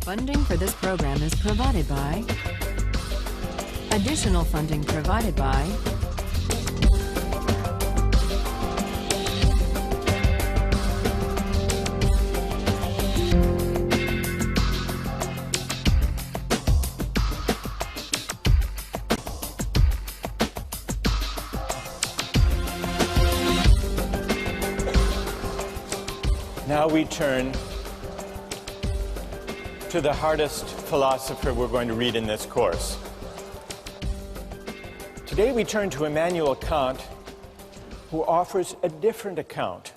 Funding for this program is provided by. Additional funding provided by. Now we turn to the hardest philosopher we're going to read in this course. Today we turn to Immanuel Kant, who offers a different account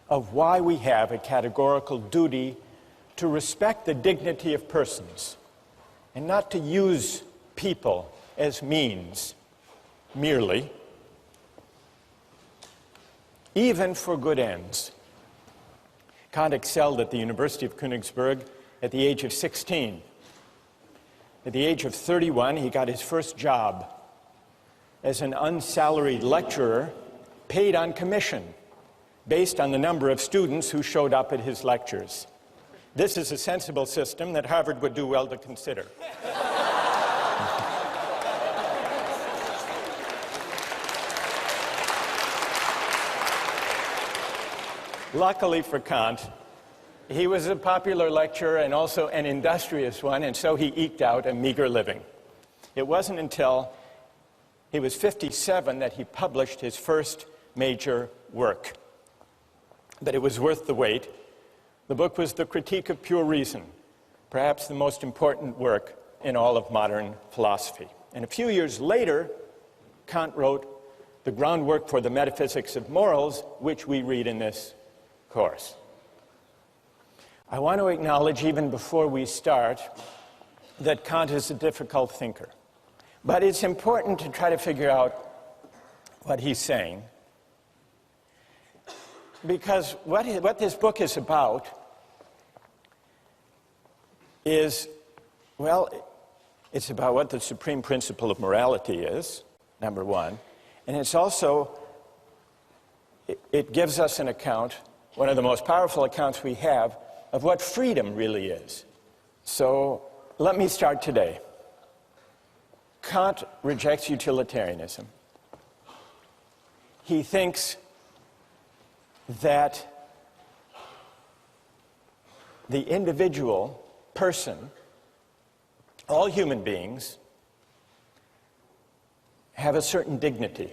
of why we have a categorical duty to respect the dignity of persons and not to use people as means merely, even for good ends. Kant excelled at the University of Königsberg at the age of 16. At the age of 31, he got his first job as an unsalaried lecturer paid on commission based on the number of students who showed up at his lectures. This is a sensible system that Harvard would do well to consider. Luckily for Kant, he was a popular lecturer and also an industrious one, and so he eked out a meager living. It wasn't until he was 57 that he published his first major work. But it was worth the wait. The book was The Critique of Pure Reason, perhaps the most important work in all of modern philosophy. And a few years later, Kant wrote the groundwork for the metaphysics of morals, which we read in this course. I want to acknowledge, even before we start, that Kant is a difficult thinker. But it's important to try to figure out what he's saying, because what this book is about is, well, it's about what the supreme principle of morality is, number one, and it's also, it gives us an account, one of the most powerful accounts we have, of what freedom really is. So let me start today. Kant rejects utilitarianism. He thinks that the individual person, all human beings, have a certain dignity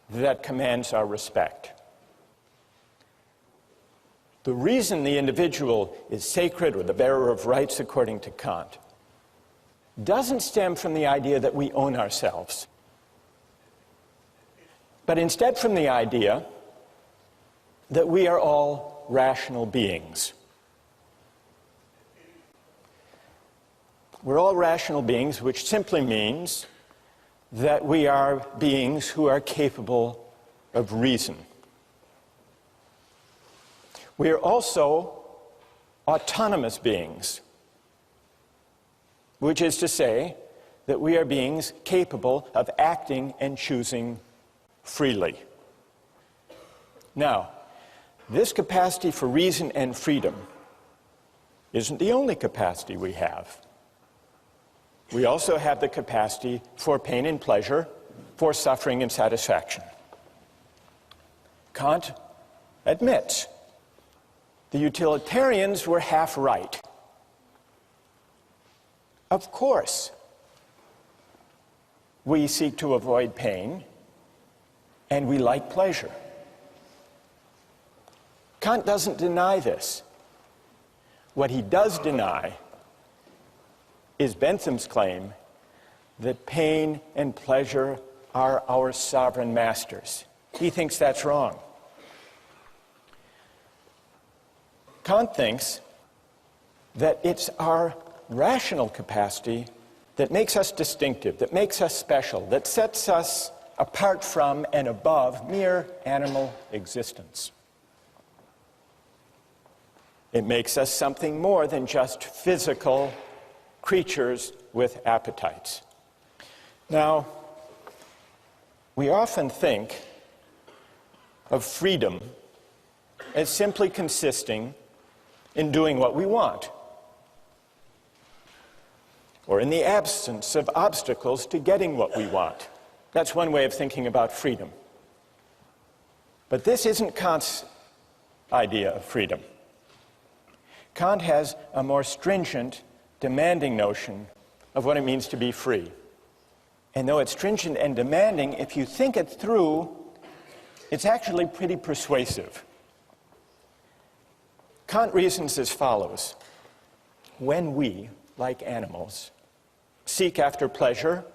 that commands our respect. The reason the individual is sacred or the bearer of rights, according to Kant, doesn't stem from the idea that we own ourselves, but instead from the idea that we are all rational beings. We're all rational beings, which simply means that we are beings who are capable of reason. We are also autonomous beings, which is to say that we are beings capable of acting and choosing freely. Now, this capacity for reason and freedom isn't the only capacity we have. We also have the capacity for pain and pleasure, for suffering and satisfaction. Kant admits the utilitarians were half right. Of course, we seek to avoid pain, and we like pleasure. Kant doesn't deny this. What he does deny is Bentham's claim that pain and pleasure are our sovereign masters. He thinks that's wrong. Kant thinks that it's our rational capacity that makes us distinctive, that makes us special, that sets us apart from and above mere animal existence. It makes us something more than just physical creatures with appetites. Now, we often think of freedom as simply consisting in doing what we want, or in the absence of obstacles to getting what we want. That's one way of thinking about freedom. But this isn't Kant's idea of freedom. Kant has a more stringent, demanding notion of what it means to be free. And though it's stringent and demanding, if you think it through, it's actually pretty persuasive. Kant reasons as follows. When we, like animals, seek after pleasure,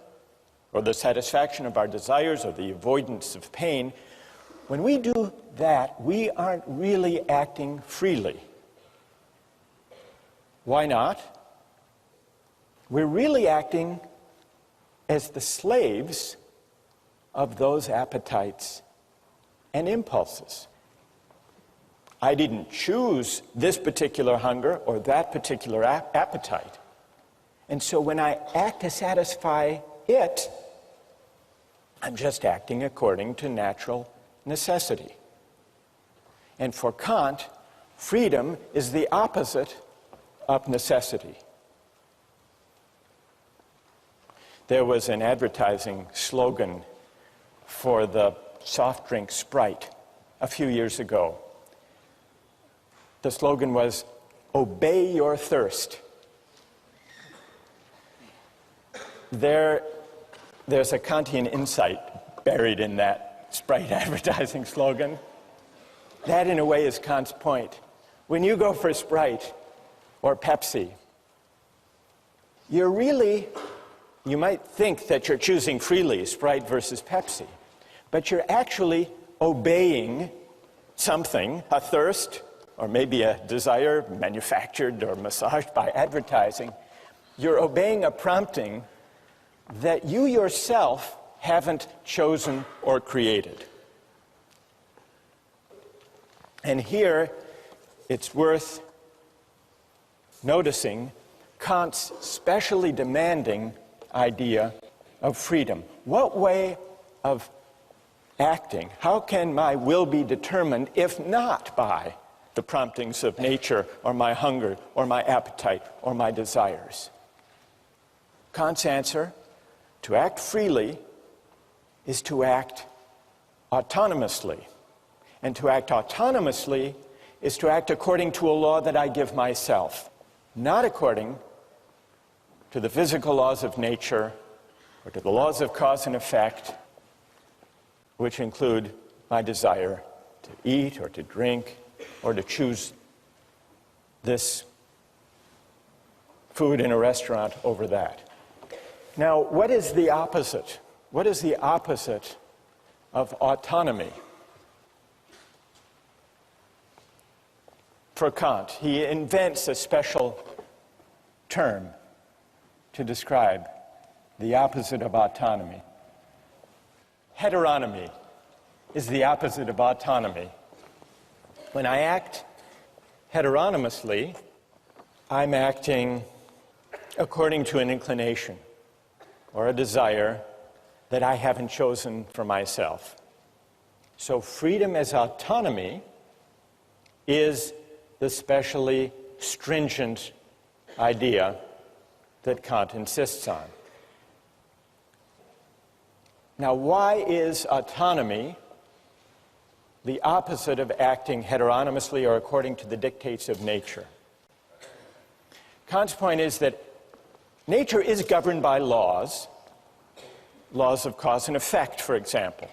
or the satisfaction of our desires, or the avoidance of pain, when we do that, we aren't really acting freely. Why not? We're really acting as the slaves of those appetites and impulses. I didn't choose this particular hunger or that particular appetite. And so when I act to satisfy it, I'm just acting according to natural necessity. And for Kant, freedom is the opposite of necessity. There was an advertising slogan for the soft drink Sprite a few years ago. The slogan was, "Obey your thirst." There's a Kantian insight buried in that Sprite advertising slogan. That, in a way, is Kant's point. When you go for Sprite or Pepsi, you might think that you're choosing freely, Sprite versus Pepsi, but you're actually obeying something, a thirst, or maybe a desire manufactured or massaged by advertising. You're obeying a prompting that you yourself haven't chosen or created. And here, it's worth noticing Kant's specially demanding idea of freedom. What way of acting, how can my will be determined if not by the promptings of nature or my hunger or my appetite or my desires? Kant's answer, to act freely is to act autonomously. And to act autonomously is to act according to a law that I give myself, not according to the physical laws of nature or to the laws of cause and effect, which include my desire to eat or to drink or to choose this food in a restaurant over that. Now, what is the opposite? What is the opposite of autonomy? For Kant, he invents a special term to describe the opposite of autonomy. Heteronomy is the opposite of autonomy. When I act heteronomously, I'm acting according to an inclination or a desire that I haven't chosen for myself. So freedom as autonomy is the specially stringent idea that Kant insists on. Now, why is autonomy the opposite of acting heteronomously or according to the dictates of nature? Kant's point is that nature is governed by laws of cause and effect, for example.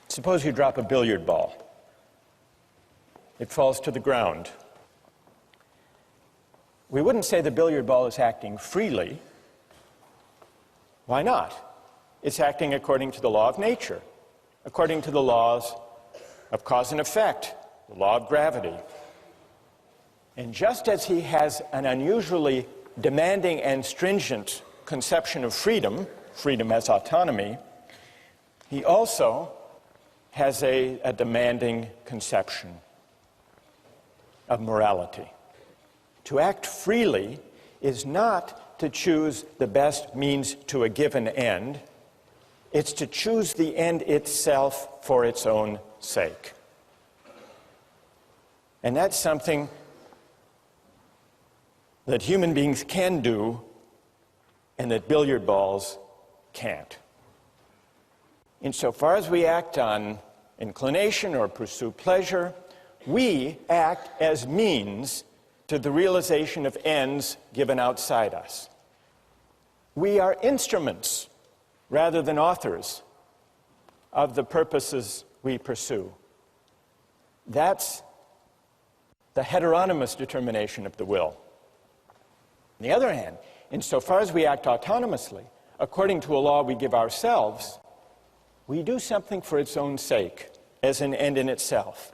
Suppose you drop a billiard ball. It falls to the ground. We wouldn't say the billiard ball is acting freely. Why not? It's acting according to the law of nature, according to the laws of cause and effect, the law of gravity. And just as he has an unusually demanding and stringent conception of freedom, freedom as autonomy, he also has a demanding conception of morality. To act freely is not to choose the best means to a given end. It's to choose the end itself for its own sake. And that's something that human beings can do and that billiard balls can't. Insofar as we act on inclination or pursue pleasure, we act as means to the realization of ends given outside us. We are instruments rather than authors of the purposes we pursue. That's the heteronymous determination of the will. On the other hand, insofar as we act autonomously, according to a law we give ourselves, we do something for its own sake, as an end in itself.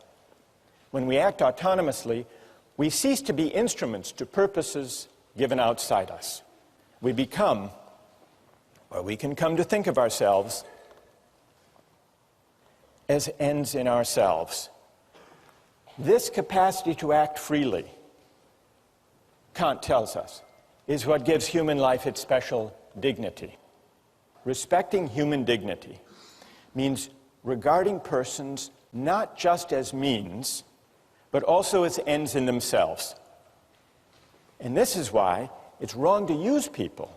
When we act autonomously, we cease to be instruments to purposes given outside us. We become, or we can come to think of ourselves, as ends in ourselves. This capacity to act freely, Kant tells us, is what gives human life its special dignity. Respecting human dignity means regarding persons not just as means, but also as ends in themselves. And this is why it's wrong to use people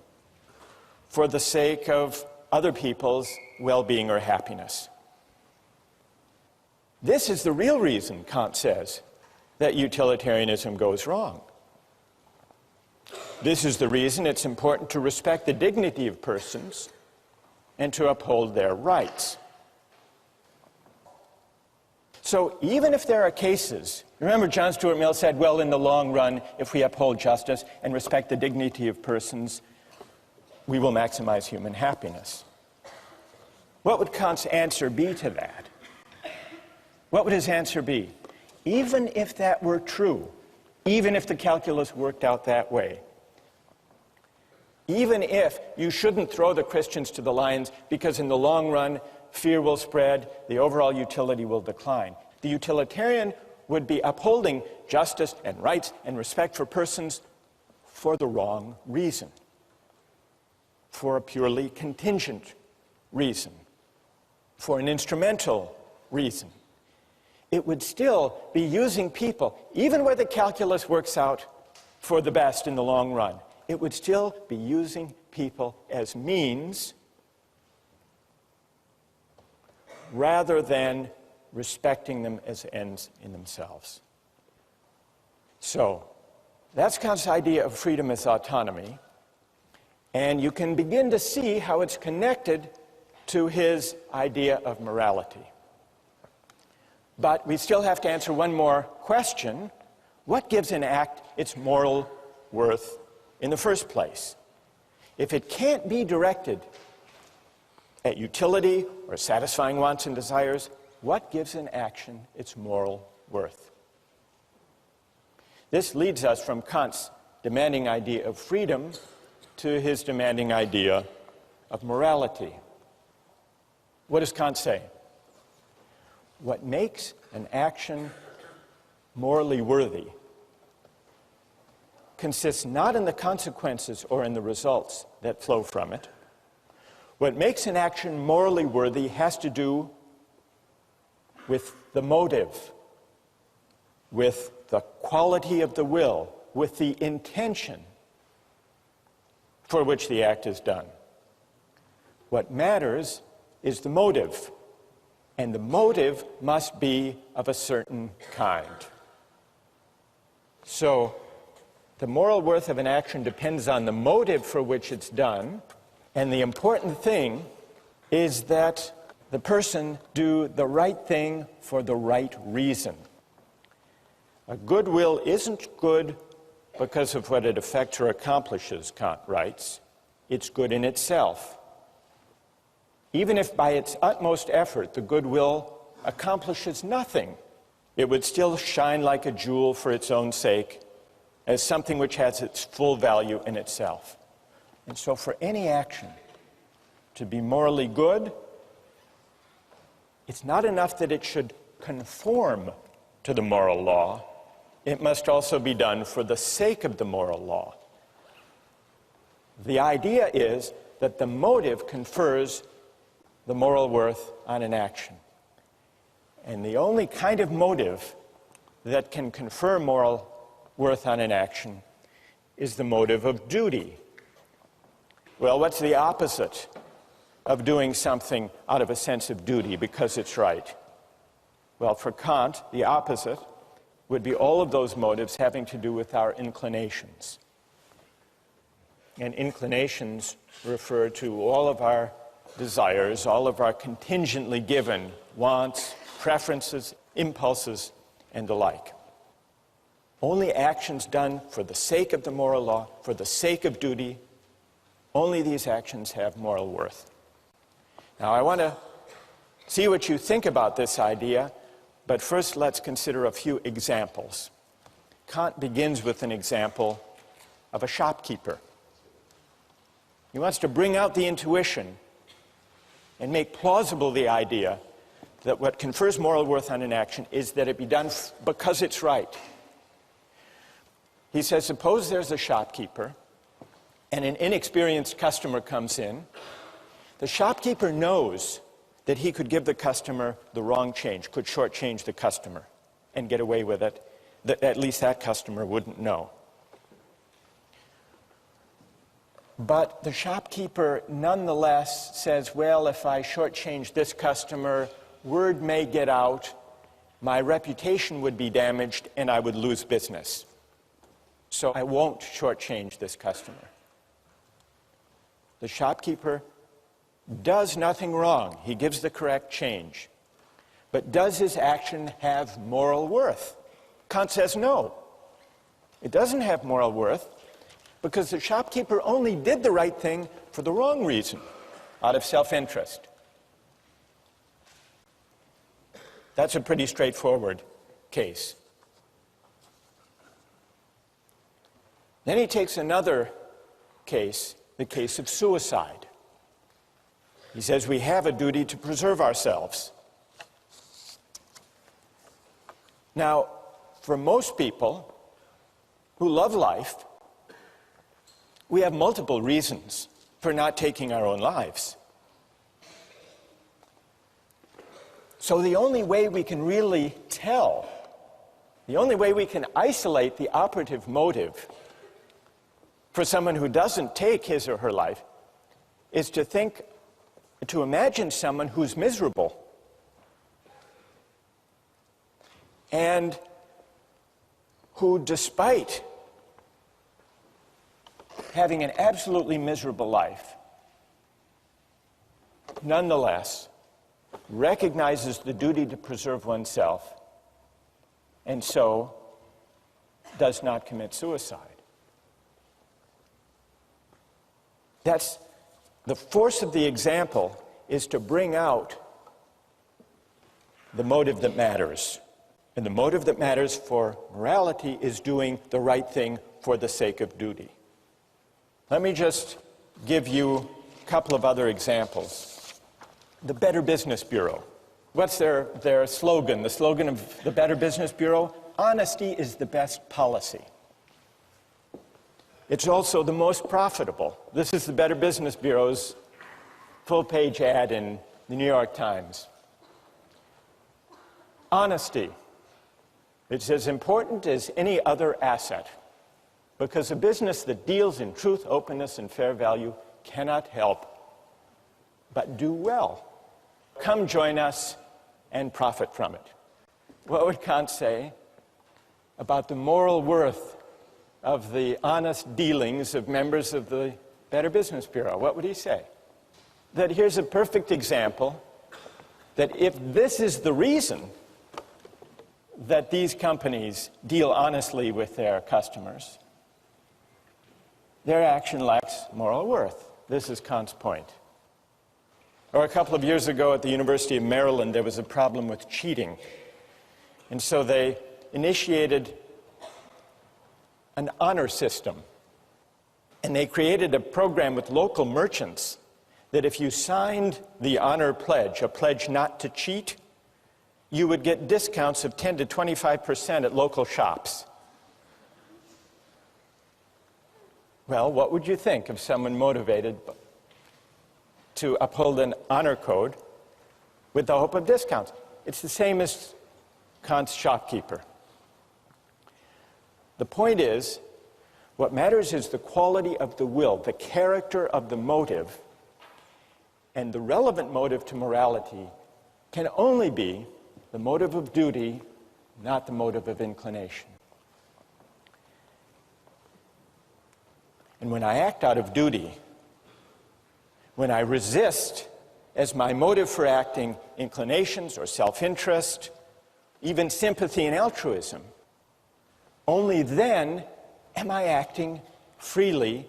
for the sake of other people's well-being or happiness. This is the real reason, Kant says, that utilitarianism goes wrong. This is the reason it's important to respect the dignity of persons and to uphold their rights. So even if there are cases, remember John Stuart Mill said, well, in the long run, if we uphold justice and respect the dignity of persons, we will maximize human happiness. What would Kant's answer be to that? What would his answer be? Even if that were true, even if the calculus worked out that way, even if you shouldn't throw the Christians to the lions because in the long run, fear will spread, the overall utility will decline. The utilitarian would be upholding justice and rights and respect for persons for the wrong reason, for a purely contingent reason, for an instrumental reason. It would still be using people, even where the calculus works out for the best in the long run, it would still be using people as means rather than respecting them as ends in themselves. So, that's Kant's idea of freedom as autonomy, and you can begin to see how it's connected to his idea of morality. But we still have to answer one more question. What gives an act its moral worth in the first place? If it can't be directed at utility or satisfying wants and desires, what gives an action its moral worth? This leads us from Kant's demanding idea of freedom to his demanding idea of morality. What does Kant say? What makes an action morally worthy consists not in the consequences or in the results that flow from it. What makes an action morally worthy has to do with the motive, with the quality of the will, with the intention for which the act is done. What matters is the motive, and the motive must be of a certain kind. So, the moral worth of an action depends on the motive for which it's done, and the important thing is that the person do the right thing for the right reason. A good will isn't good because of what it affects or accomplishes, Kant writes. It's good in itself. Even if by its utmost effort the good will accomplishes nothing, it would still shine like a jewel for its own sake, as something which has its full value in itself. And so for any action to be morally good, it's not enough that it should conform to the moral law. It must also be done for the sake of the moral law. The idea is that the motive confers the moral worth on an action. And the only kind of motive that can confer moral worth on an action is the motive of duty. Well, what's the opposite of doing something out of a sense of duty because it's right? Well, for Kant, the opposite would be all of those motives having to do with our inclinations. And inclinations refer to all of our desires, all of our contingently given wants, preferences, impulses, and the like. Only actions done for the sake of the moral law, for the sake of duty, only these actions have moral worth. Now, I want to see what you think about this idea, but first let's consider a few examples. Kant begins with an example of a shopkeeper. He wants to bring out the intuition and make plausible the idea that what confers moral worth on an action is that it be done because it's right. He says, suppose there's a shopkeeper and an inexperienced customer comes in. The shopkeeper knows that he could give the customer the wrong change, could shortchange the customer and get away with it, that at least that customer wouldn't know. But the shopkeeper nonetheless says, well, if I shortchange this customer, word may get out, my reputation would be damaged, and I would lose business. So I won't shortchange this customer. The shopkeeper does nothing wrong. He gives the correct change. But does his action have moral worth? Kant says no. It doesn't have moral worth because the shopkeeper only did the right thing for the wrong reason, out of self-interest. That's a pretty straightforward case. Then he takes another case, the case of suicide. He says we have a duty to preserve ourselves. Now, for most people who love life, we have multiple reasons for not taking our own lives. So the only way we can really tell, the only way we can isolate the operative motive for someone who doesn't take his or her life is to imagine someone who's miserable and who, despite having an absolutely miserable life, nonetheless recognizes the duty to preserve oneself and so does not commit suicide. That's the force of the example, is to bring out the motive that matters. And the motive that matters for morality is doing the right thing for the sake of duty. Let me just give you a couple of other examples. The Better Business Bureau. What's their slogan? The slogan of the Better Business Bureau? Honesty is the best policy. It's also the most profitable. This is the Better Business Bureau's full-page ad in the New York Times. Honesty. It's as important as any other asset, because a business that deals in truth, openness, and fair value cannot help but do well. Come join us and profit from it. What would Kant say about the moral worth of the honest dealings of members of the Better Business Bureau? What would he say? That here's a perfect example that if this is the reason that these companies deal honestly with their customers, their action lacks moral worth. This is Kant's point. Or a couple of years ago at the University of Maryland, there was a problem with cheating. And so they initiated an honor system. And they created a program with local merchants that if you signed the honor pledge, a pledge not to cheat, you would get discounts of 10 to 25% at local shops. Well, what would you think of someone motivated to uphold an honor code with the hope of discounts? It's the same as Kant's shopkeeper. The point is, what matters is the quality of the will, the character of the motive, and the relevant motive to morality can only be the motive of duty, not the motive of inclination. And when I act out of duty, when I resist as my motive for acting inclinations or self-interest, even sympathy and altruism, only then am I acting freely.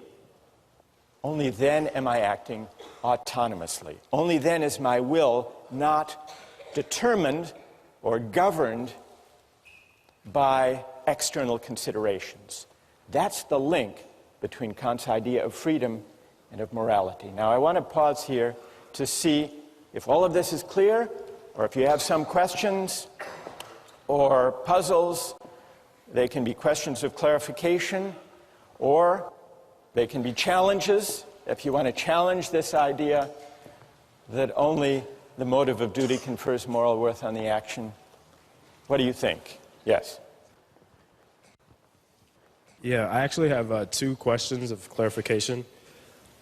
Only then am I acting autonomously. Only then is my will not determined or governed by external considerations. That's the link between Kant's idea of freedom and of morality. Now, I want to pause here to see if all of this is clear, or if you have some questions or puzzles. They can be questions of clarification, or they can be challenges, if you want to challenge this idea that only the motive of duty confers moral worth on the action. What do you think? Yes? Yeah, I actually have two questions of clarification.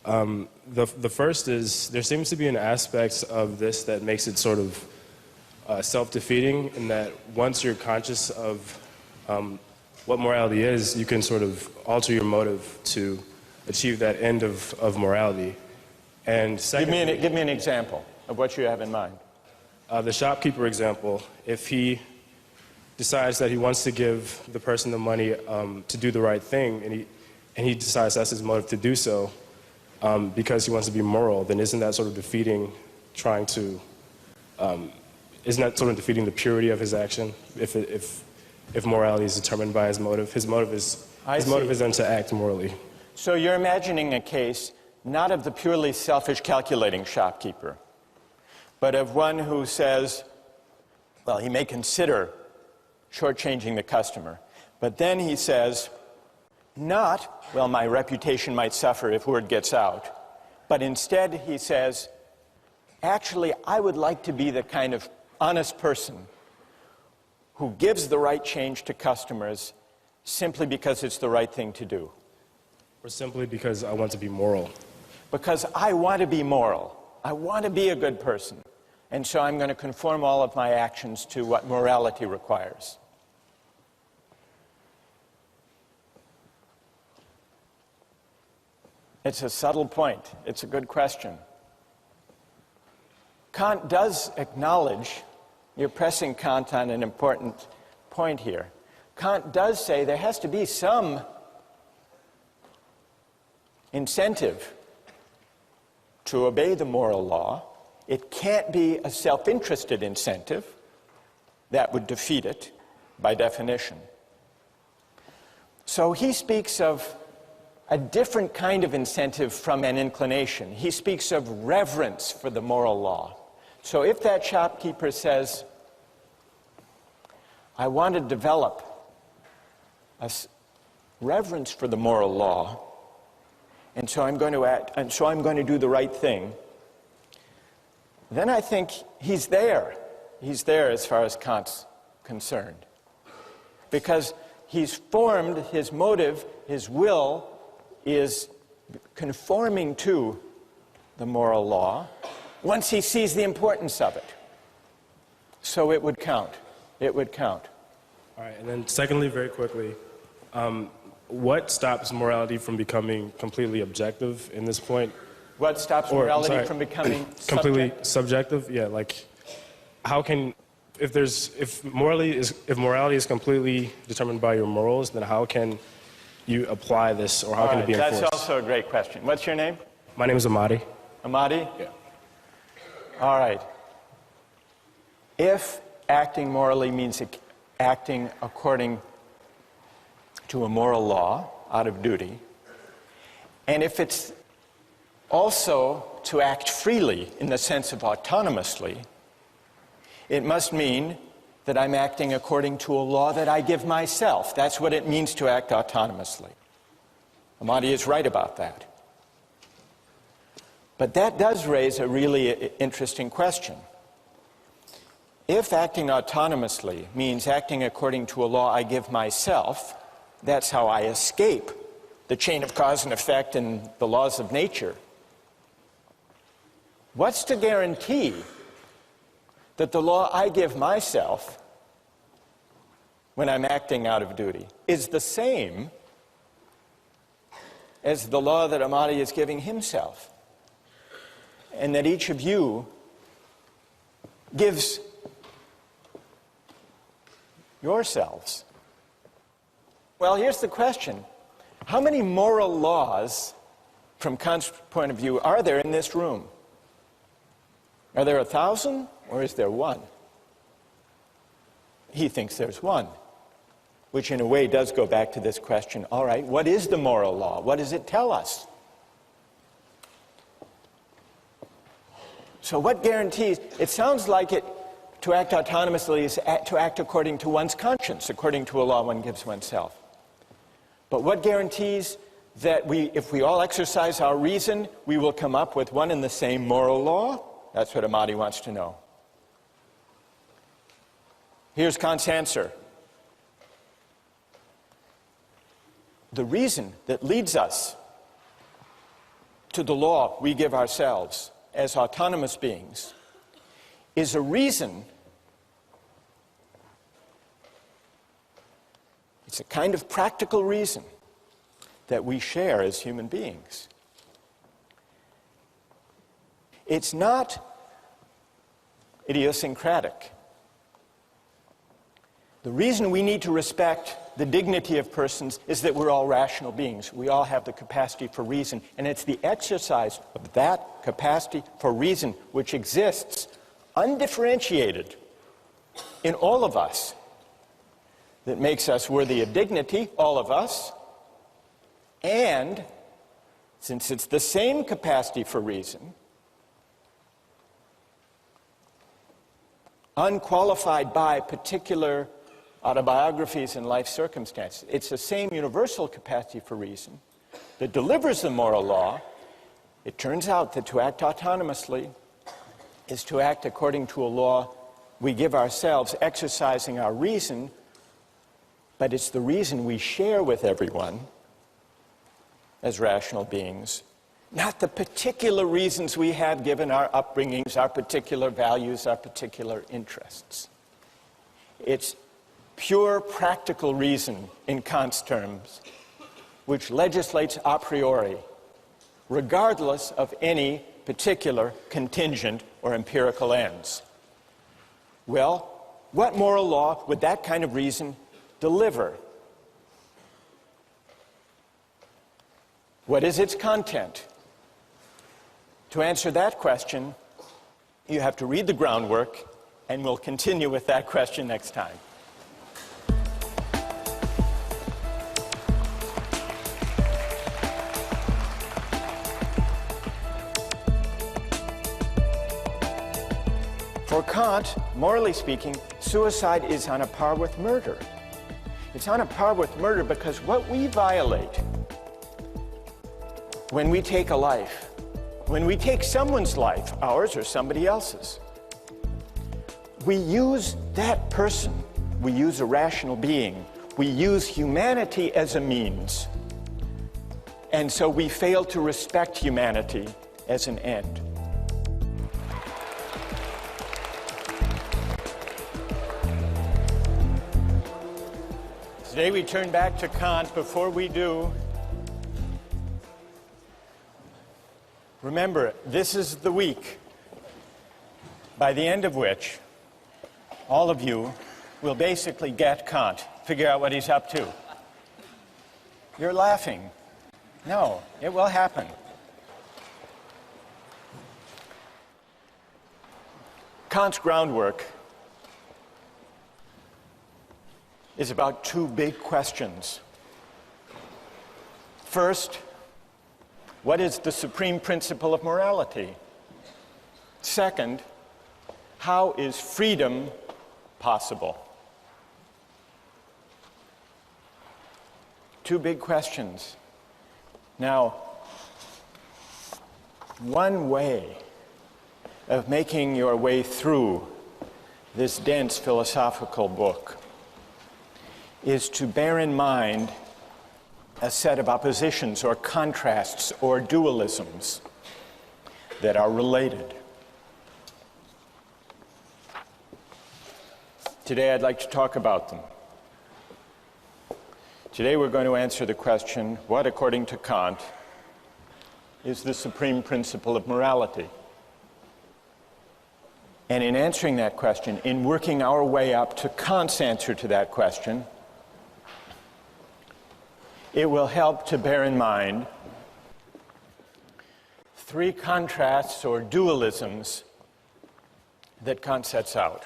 The first is, there seems to be an aspect of this that makes it sort of self-defeating, in that once you're conscious of what morality is, you can sort of alter your motive to achieve that end of morality. And secondly, give me an example of what you have in mind. The shopkeeper example, if he decides that he wants to give the person the money to do the right thing, and he decides that's his motive to do so because he wants to be moral, then isn't that sort of defeating isn't that sort of defeating the purity of his action if morality is determined by his motive? His motive is then to act morally. So you're imagining a case not of the purely selfish calculating shopkeeper, but of one who says, well, he may consider shortchanging the customer, but then he says, not, well, my reputation might suffer if word gets out, but instead he says, actually, I would like to be the kind of honest person who gives the right change to customers simply because it's the right thing to do. Or simply because I want to be moral. Because I want to be moral. I want to be a good person. And so I'm going to conform all of my actions to what morality requires. It's a subtle point. It's a good question. Kant does acknowledge, you're pressing Kant on an important point here. Kant does say there has to be some incentive to obey the moral law. It can't be a self-interested incentive. That would defeat it by definition. So he speaks of a different kind of incentive from an inclination. He speaks of reverence for the moral law. So if that shopkeeper says, I want to develop a reverence for the moral law, and so I'm going to act, and so I'm going to do the right thing, then I think he's there. He's there as far as Kant's concerned. Because he's formed his motive, his will is conforming to the moral law once he sees the importance of it. So it would count. It would count. All right, and then secondly, very quickly, what stops morality from becoming completely objective in this point? What stops morality from becoming completely subjective? Yeah, like how can, if morality is completely determined by your morals, then how can you apply this, or how can it be enforced? That's also a great question. What's your name? My name is Amadi. Amadi? Yeah. All right. If acting morally means acting according to a moral law out of duty, and if it's also to act freely in the sense of autonomously, it must mean that I'm acting according to a law that I give myself. That's what it means to act autonomously. Amadi is right about that. But that does raise a really interesting question. If acting autonomously means acting according to a law I give myself, That's how I escape the chain of cause and effect and the laws of nature. What's to guarantee that the law I give myself when I'm acting out of duty is the same as the law that Amadi is giving himself, and that each of you gives yourselves? Well, here's the question. How many moral laws, from Kant's point of view, are there in this room? Are there 1,000, or is there one? He thinks there's one, which in a way does go back to this question, all right, what is the moral law? What does it tell us? So what guarantees? It sounds like to act autonomously is to act according to one's conscience, according to a law one gives oneself. But what guarantees that if we all exercise our reason, we will come up with one and the same moral law? That's what Amadi wants to know. Here's Kant's answer. The reason that leads us to the law we give ourselves as autonomous beings is a reason, it's a kind of practical reason that we share as human beings. It's not idiosyncratic. The reason we need to respect the dignity of persons is that we're all rational beings. We all have the capacity for reason, and it's the exercise of that capacity for reason which exists undifferentiated in all of us that makes us worthy of dignity, all of us. And since it's the same capacity for reason, unqualified by particular autobiographies and life circumstances, it's the same universal capacity for reason that delivers the moral law. It turns out that to act autonomously is to act according to a law we give ourselves, exercising our reason, but it's the reason we share with everyone as rational beings, not the particular reasons we have given our upbringings, our particular values, our particular interests. It's pure practical reason, in Kant's terms, which legislates a priori, regardless of any particular contingent or empirical ends. Well, what moral law would that kind of reason deliver? What is its content? To answer that question, you have to read the groundwork, and we'll continue with that question next time. For Kant, morally speaking, suicide is on a par with murder. It's on a par with murder because what we violate when we take a life, when we take someone's life, ours or somebody else's, we use that person, we use a rational being, we use humanity as a means, and so we fail to respect humanity as an end. Today we turn back to Kant. Before we do, remember, this is the week by the end of which all of you will basically get Kant, figure out what he's up to. You're laughing. No, it will happen. Kant's groundwork is about two big questions. First, what is the supreme principle of morality? Second, how is freedom possible? Two big questions. Now, one way of making your way through this dense philosophical book is to bear in mind a set of oppositions or contrasts or dualisms that are related. Today I'd like to talk about them. Today we're going to answer the question, what, according to Kant, is the supreme principle of morality? And in answering that question, in working our way up to Kant's answer to that question, it will help to bear in mind three contrasts or dualisms that Kant sets out.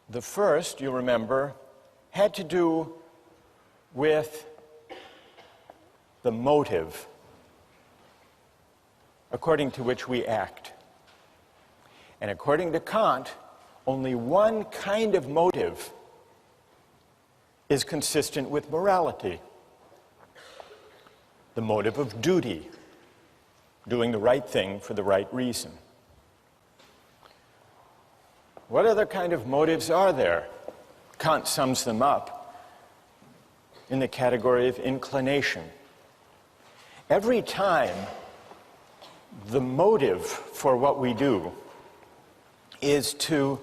The first, you remember, had to do with the motive according to which we act. And according to Kant, only one kind of motive is consistent with morality. The motive of duty, doing the right thing for the right reason. What other kind of motives are there? Kant sums them up in the category of inclination. Every time the motive for what we do is to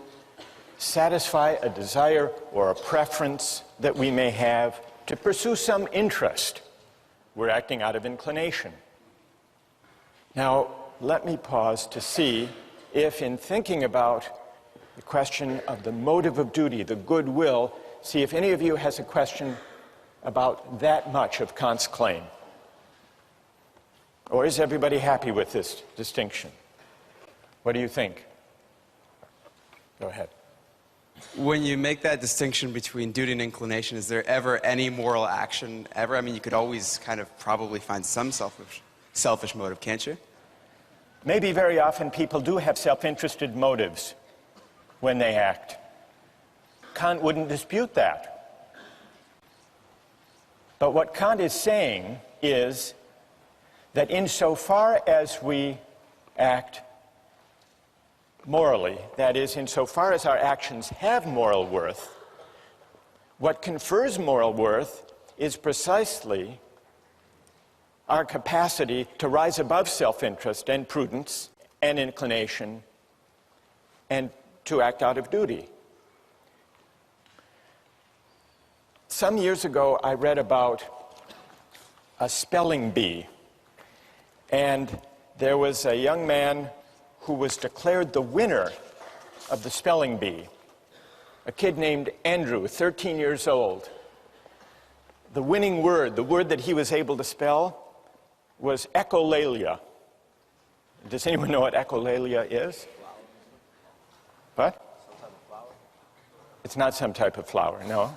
satisfy a desire or a preference that we may have to pursue some interest, we're acting out of inclination. Now, let me pause to see if, in thinking about the question of the motive of duty, the goodwill, see if any of you has a question about that much of Kant's claim. Or is everybody happy with this distinction? What do you think? Go ahead. When you make that distinction between duty and inclination, is there ever any moral action ever? I mean, you could always kind of probably find some selfish motive, can't you? Maybe very often people do have self-interested motives when they act. Kant wouldn't dispute that. But what Kant is saying is that insofar as we act morally, that is, insofar as our actions have moral worth, what confers moral worth is precisely our capacity to rise above self-interest and prudence and inclination and to act out of duty. Some years ago, I read about a spelling bee, and there was a young man who was declared the winner of the spelling bee, a kid named Andrew, 13 years old. The winning word, the word that he was able to spell, was echolalia. Does anyone know what echolalia is? What? Some type of flower? It's not some type of flower, no.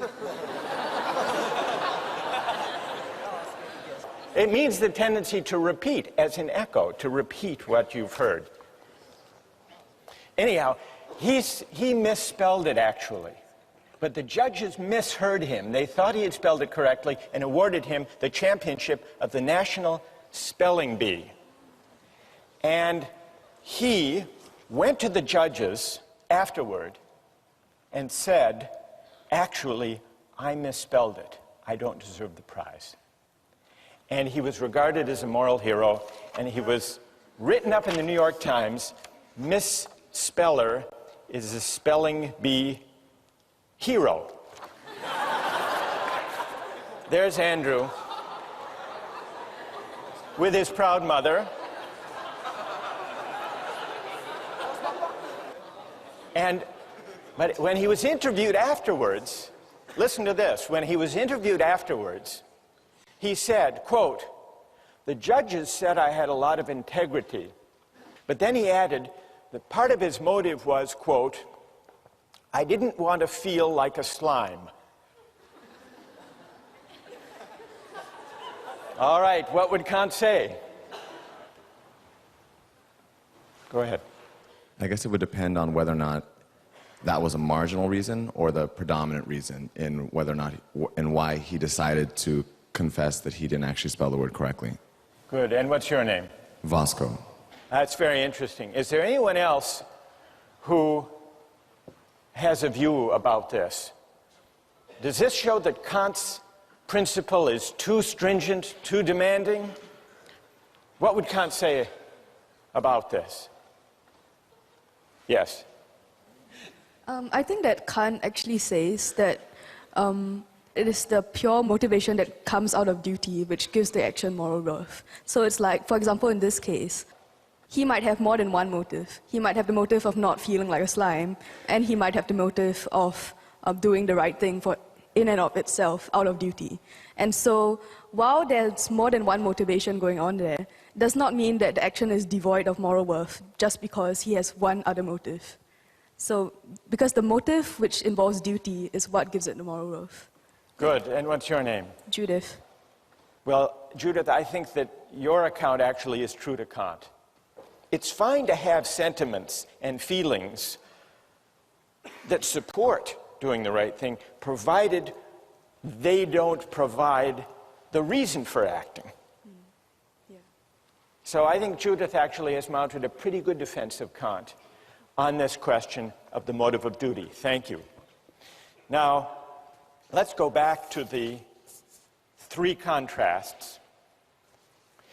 It means the tendency to repeat, as in echo, to repeat what you've heard. Anyhow, he misspelled it, actually. But the judges misheard him. They thought he had spelled it correctly and awarded him the championship of the National Spelling Bee. And he went to the judges afterward and said, actually, I misspelled it. I don't deserve the prize. And he was regarded as a moral hero, and he was written up in the New York Times, Misspeller is a spelling bee hero. There's Andrew with his proud mother. But when he was interviewed afterwards, listen to this, when he was interviewed afterwards, he said, quote, "The judges said I had a lot of integrity." But then he added that part of his motive was, quote, "I didn't want to feel like a slime." All right, what would Kant say? Go ahead. I guess it would depend on whether or not that was a marginal reason or the predominant reason in whether or not and why he decided to confess that he didn't actually spell the word correctly. Good. And what's your name? Vasco. That's very interesting. Is there anyone else who has a view about this? Does this show that Kant's principle is too stringent, too demanding? What would Kant say about this? Yes? I think that Kant actually says that it is the pure motivation that comes out of duty which gives the action moral worth. So it's like, for example, in this case, he might have more than one motive. He might have the motive of not feeling like a slime, and he might have the motive of doing the right thing for in and of itself, out of duty. And so, while there's more than one motivation going on there, does not mean that the action is devoid of moral worth just because he has one other motive. So, because the motive which involves duty is what gives it the moral worth. Good. And what's your name? Judith. Well, Judith, I think that your account actually is true to Kant. It's fine to have sentiments and feelings that support doing the right thing, provided they don't provide the reason for acting. Yeah. So I think Judith actually has mounted a pretty good defense of Kant on this question of the motive of duty. Thank you. Now, let's go back to the three contrasts.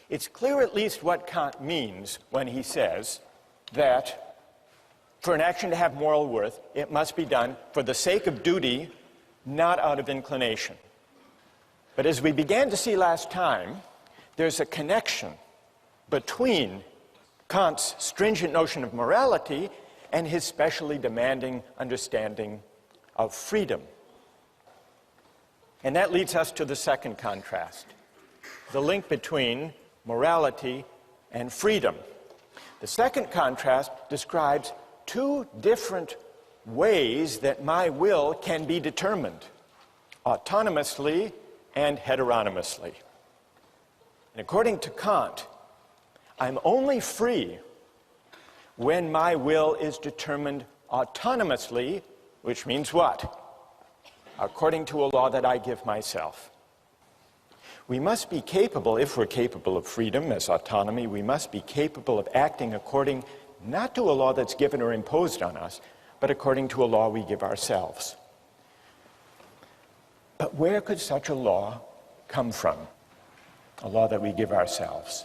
It's clear at least what Kant means when he says that for an action to have moral worth, it must be done for the sake of duty, not out of inclination. But as we began to see last time, there's a connection between Kant's stringent notion of morality and his specially demanding understanding of freedom. And that leads us to the second contrast, the link between morality and freedom. The second contrast describes two different ways that my will can be determined, autonomously and heteronomously. And according to Kant, I'm only free when my will is determined autonomously, which means what? According to a law that I give myself. We must be capable, if we're capable of freedom as autonomy, we must be capable of acting according not to a law that's given or imposed on us, but according to a law we give ourselves. But where could such a law come from? A law that we give ourselves?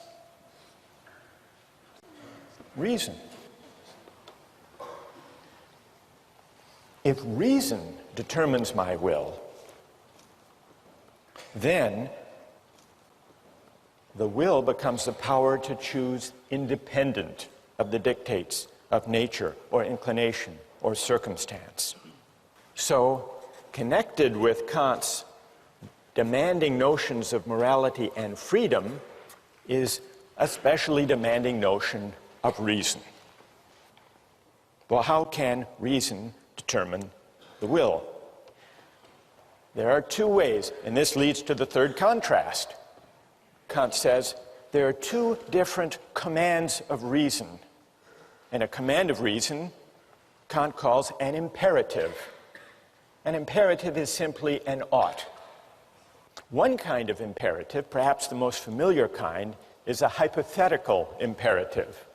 Reason. If reason determines my will, then the will becomes the power to choose independent of the dictates of nature or inclination or circumstance. So, connected with Kant's demanding notions of morality and freedom is a specially demanding notion of reason. Well, how can reason determine the will? There are two ways, and this leads to the third contrast. Kant says there are two different commands of reason. And a command of reason, Kant calls an imperative. An imperative is simply an ought. One kind of imperative, perhaps the most familiar kind, is a hypothetical imperative.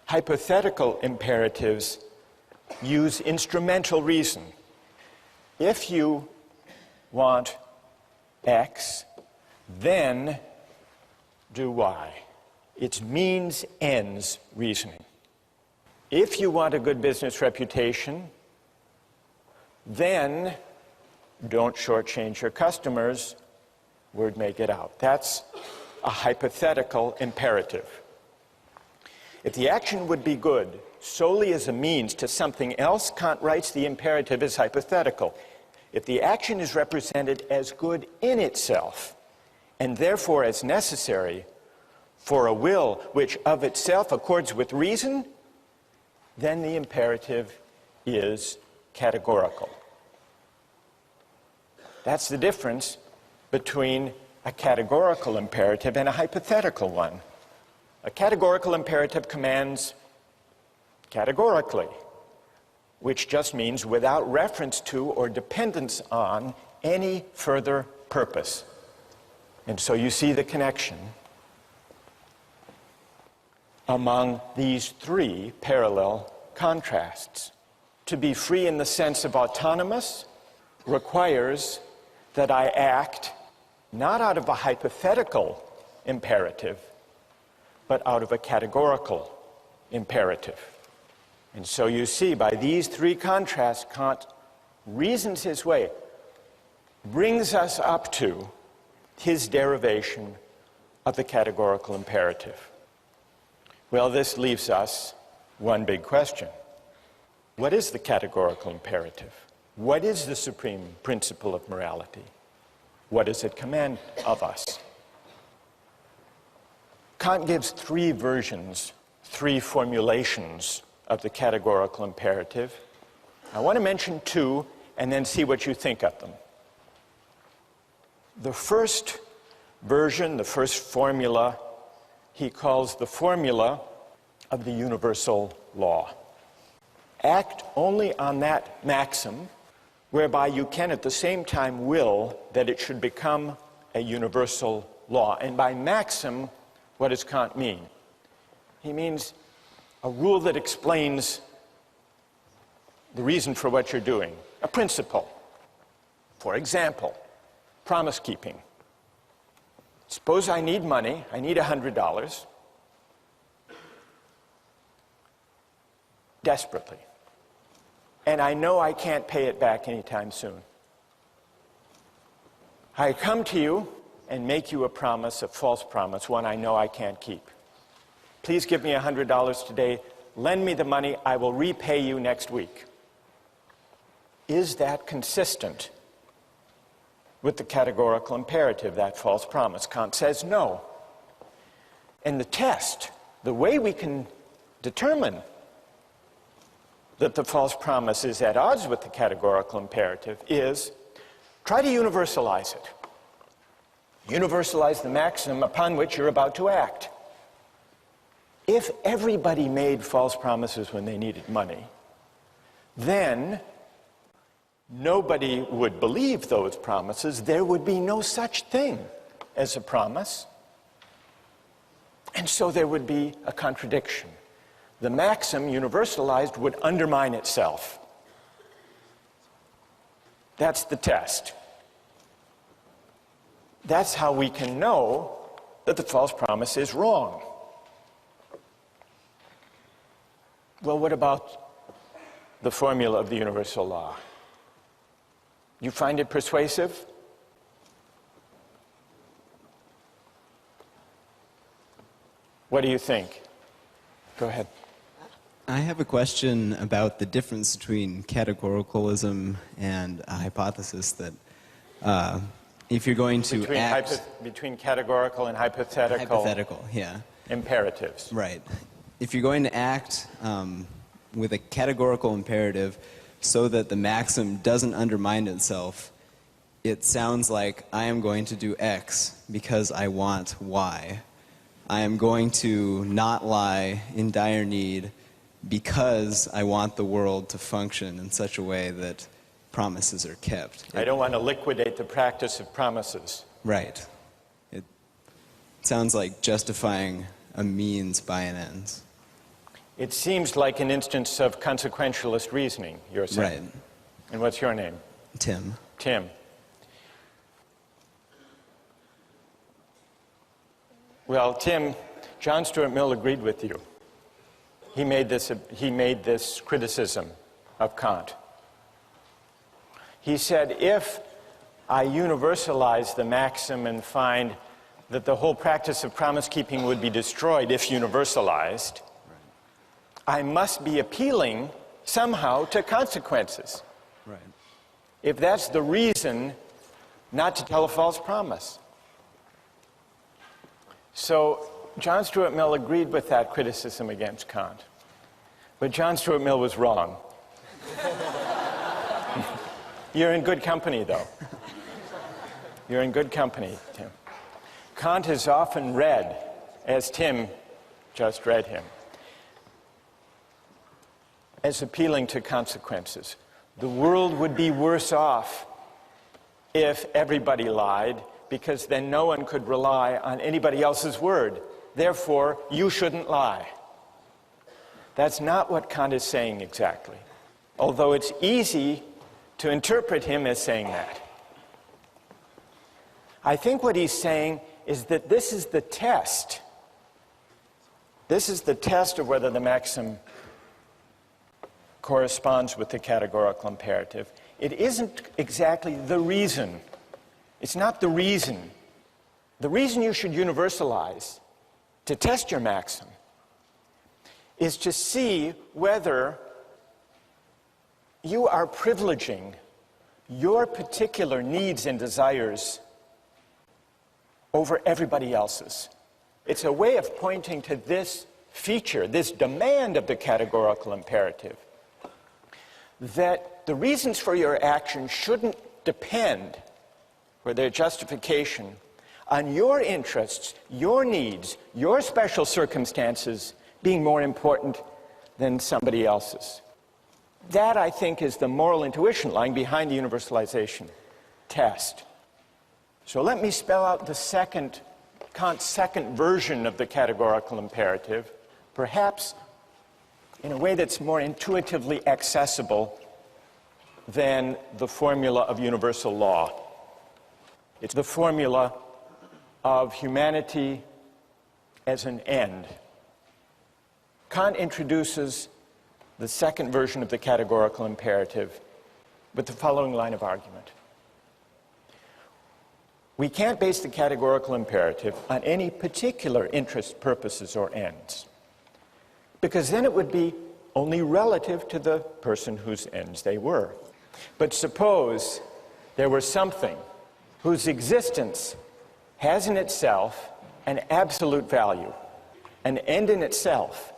Hypothetical imperatives use instrumental reason. If you want X, then do Y. It's means ends reasoning. If you want a good business reputation, then don't shortchange your customers, word may get out. That's a hypothetical imperative. If the action would be good solely as a means to something else, Kant writes the imperative is hypothetical. If the action is represented as good in itself, and therefore as necessary for a will which of itself accords with reason, then the imperative is categorical. That's the difference between a categorical imperative and a hypothetical one. A categorical imperative commands categorically, which just means without reference to or dependence on any further purpose. And so you see the connection among these three parallel contrasts. To be free in the sense of autonomous requires that I act not out of a hypothetical imperative, but out of a categorical imperative. And so you see, by these three contrasts, Kant reasons his way, brings us up to his derivation of the categorical imperative. Well, this leaves us one big question. What is the categorical imperative? What is the supreme principle of morality? What does it command of us? Kant gives three versions, three formulations of the categorical imperative. I want to mention two and then see what you think of them. The first version, the first formula, he calls the formula of the universal law. Act only on that maxim whereby you can at the same time will that it should become a universal law. And by maxim, what does Kant mean? He means a rule that explains the reason for what you're doing, a principle. For example, promise keeping. Suppose I need money, I need $100, desperately. And I know I can't pay it back anytime soon. I come to you and make you a promise, a false promise, one I know I can't keep. Please give me $100 today, lend me the money, I will repay you next week. Is that consistent with the categorical imperative, that false promise? Kant says no. And the test, the way we can determine that the false promise is at odds with the categorical imperative is try to universalize it. Universalize the maxim upon which you're about to act. If everybody made false promises when they needed money, then nobody would believe those promises. There would be no such thing as a promise. And so there would be a contradiction. The maxim, universalized, would undermine itself. That's the test. That's how we can know that the false promise is wrong. Well, what about the formula of the universal law? You find it persuasive? What do you think? Go ahead. I have a question about the difference between categoricalism and a hypothesis that if you're going to between categorical and hypothetical yeah. imperatives. Right. If you're going to act with a categorical imperative so that the maxim doesn't undermine itself, it sounds like I am going to do X because I want Y. I am going to not lie in dire need because I want the world to function in such a way that promises are kept. I don't want to liquidate the practice of promises. Right. It sounds like justifying a means by an ends. It seems like an instance of consequentialist reasoning, you're saying. Right. And what's your name? Tim. Tim. Well, Tim, John Stuart Mill agreed with you. He made this criticism of Kant. He said, if I universalize the maxim and find that the whole practice of promise keeping would be destroyed if universalized, I must be appealing somehow to consequences. Right. If that's the reason not to tell a false promise. So John Stuart Mill agreed with that criticism against Kant. But John Stuart Mill was wrong. You're in good company, though. You're in good company, Tim. Kant is often read, as Tim just read him, as appealing to consequences. The world would be worse off if everybody lied, because then no one could rely on anybody else's word. Therefore, you shouldn't lie. That's not what Kant is saying exactly, although it's easy to interpret him as saying that. I think what he's saying is that this is the test. This is the test of whether the maxim corresponds with the categorical imperative. It isn't exactly the reason. It's not the reason. The reason you should universalize to test your maxim is to see whether you are privileging your particular needs and desires over everybody else's. It's a way of pointing to this feature, this demand of the categorical imperative, that the reasons for your action shouldn't depend, for their justification, on your interests, your needs, your special circumstances being more important than somebody else's. That, I think, is the moral intuition lying behind the universalization test. So let me spell out Kant's second version of the categorical imperative, perhaps in a way that's more intuitively accessible than the formula of universal law. It's the formula of humanity as an end. Kant introduces the second version of the categorical imperative with the following line of argument. We can't base the categorical imperative on any particular interests, purposes, or ends, because then it would be only relative to the person whose ends they were. But suppose there were something whose existence has in itself an absolute value, an end in itself,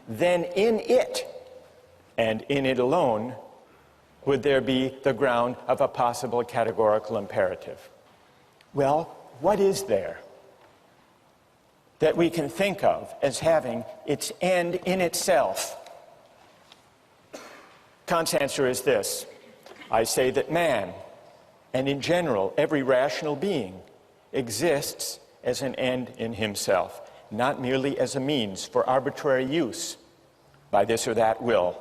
then in it, and in it alone, would there be the ground of a possible categorical imperative. Well, what is there that we can think of as having its end in itself? Kant's answer is this. I say that man, and in general every rational being, exists as an end in himself, not merely as a means for arbitrary use by this or that will.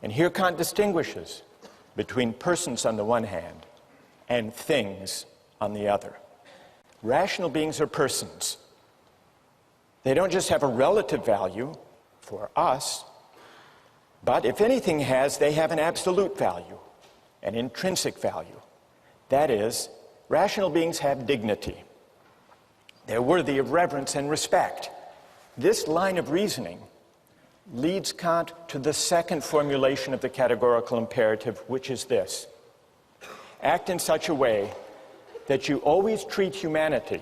And here Kant distinguishes between persons on the one hand and things on the other. Rational beings are persons. They don't just have a relative value for us, but if anything they have an absolute value, an intrinsic value. That is, rational beings have dignity. They're worthy of reverence and respect. This line of reasoning leads Kant to the second formulation of the categorical imperative, which is this. Act in such a way that you always treat humanity,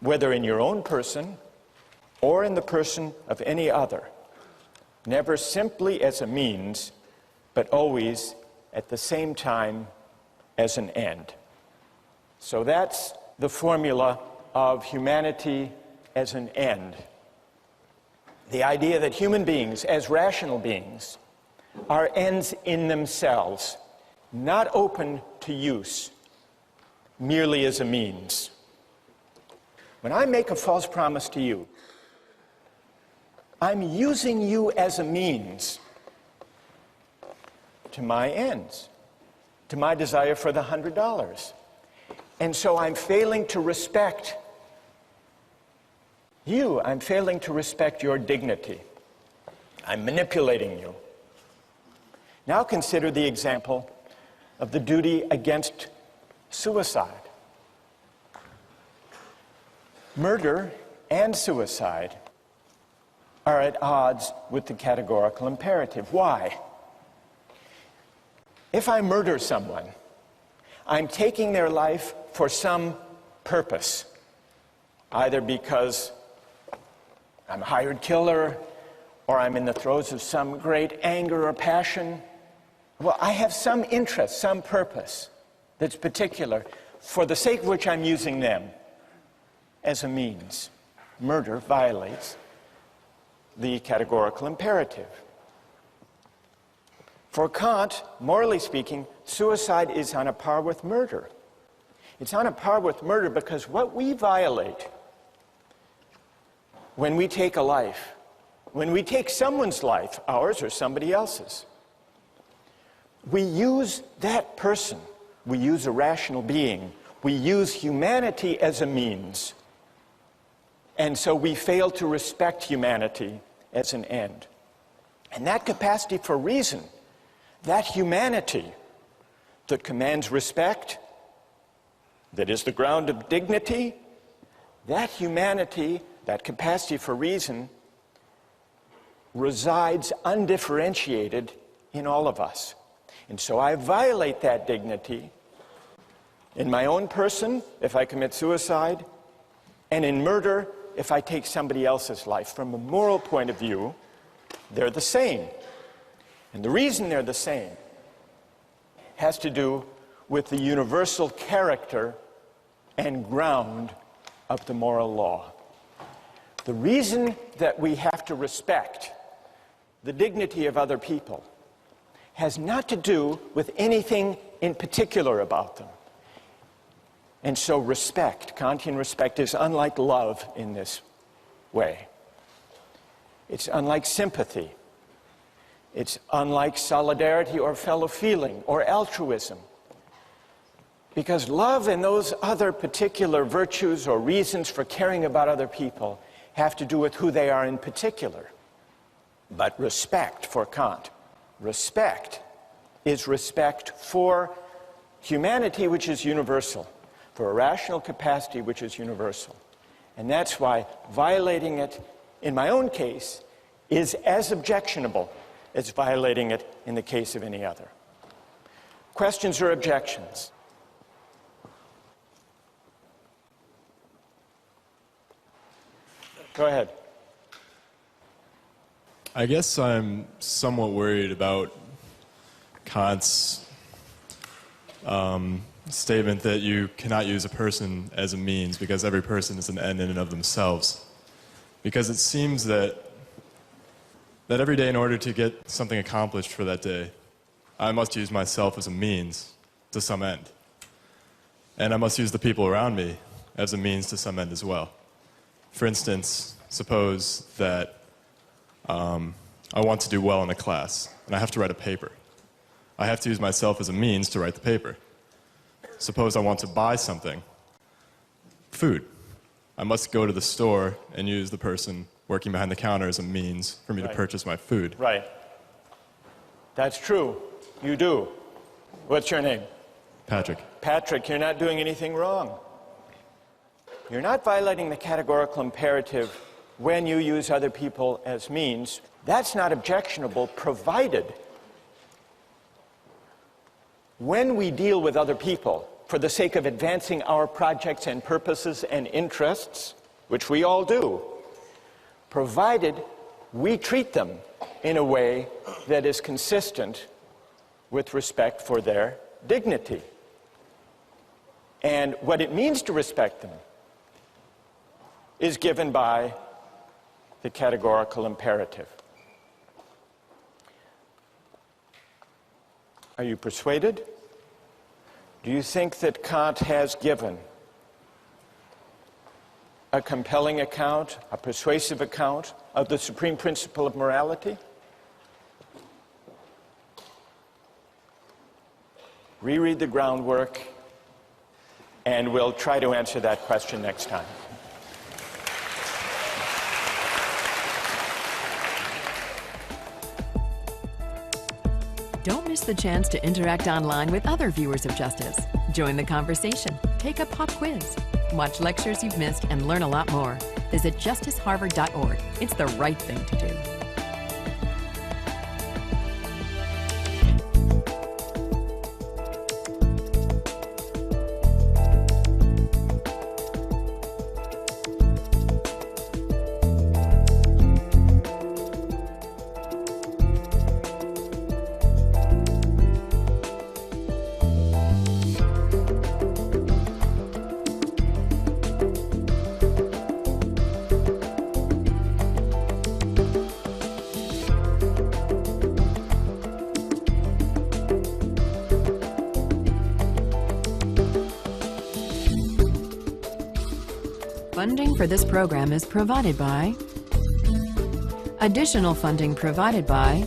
whether in your own person or in the person of any other, never simply as a means, but always at the same time as an end. So that's the formula of humanity as an end. The idea that human beings, as rational beings, are ends in themselves, not open to use, merely as a means. When I make a false promise to you, I'm using you as a means to my ends, to my desire for the $100. And so I'm failing to respect you. I'm failing to respect your dignity. I'm manipulating you. Now consider the example of the duty against suicide. Murder and suicide are at odds with the categorical imperative. Why? If I murder someone, I'm taking their life for some purpose, either because I'm a hired killer, or I'm in the throes of some great anger or passion. Well, I have some interest, some purpose that's particular, for the sake of which I'm using them as a means. Murder violates the categorical imperative. For Kant, morally speaking, suicide is on a par with murder. It's on a par with murder because what we violate when we take a life, when we take someone's life, ours or somebody else's, we use that person We use a rational being. We use humanity as a means. And so we fail to respect humanity as an end. And that capacity for reason, that humanity that commands respect, that is the ground of dignity, that humanity, that capacity for reason, resides undifferentiated in all of us. And so I violate that dignity in my own person if I commit suicide, and in murder if I take somebody else's life. From a moral point of view, they're the same. And the reason they're the same has to do with the universal character and ground of the moral law. The reason that we have to respect the dignity of other people has not to do with anything in particular about them. And so respect, Kantian respect, is unlike love in this way. It's unlike sympathy. It's unlike solidarity or fellow feeling or altruism. Because love and those other particular virtues or reasons for caring about other people have to do with who they are in particular. But respect, for Kant, respect is respect for humanity, which is universal, for a rational capacity which is universal. And that's why violating it, in my own case, is as objectionable as violating it in the case of any other. Questions or objections? Go ahead. I guess I'm somewhat worried about Kant's statement that you cannot use a person as a means because every person is an end in and of themselves. Because it seems that every day, in order to get something accomplished for that day, I must use myself as a means to some end. And I must use the people around me as a means to some end as well. For instance, suppose that I want to do well in a class, and I have to write a paper. I have to use myself as a means to write the paper. Suppose I want to buy something, food. I must go to the store and use the person working behind the counter as a means for me to purchase my food. Right. That's true. You do. What's your name? Patrick. Patrick, you're not doing anything wrong. You're not violating the categorical imperative when you use other people as means. That's not objectionable, provided when we deal with other people for the sake of advancing our projects and purposes and interests, which we all do, provided we treat them in a way that is consistent with respect for their dignity. And what it means to respect them is given by the categorical imperative. Are you persuaded? Do you think that Kant has given a compelling account, a persuasive account of the supreme principle of morality? Reread the groundwork, and we'll try to answer that question next time. Don't miss the chance to interact online with other viewers of Justice. Join the conversation, take a pop quiz, watch lectures you've missed, and learn a lot more. Visit justiceharvard.org. It's the right thing to do. Funding for this program is provided by... Additional funding provided by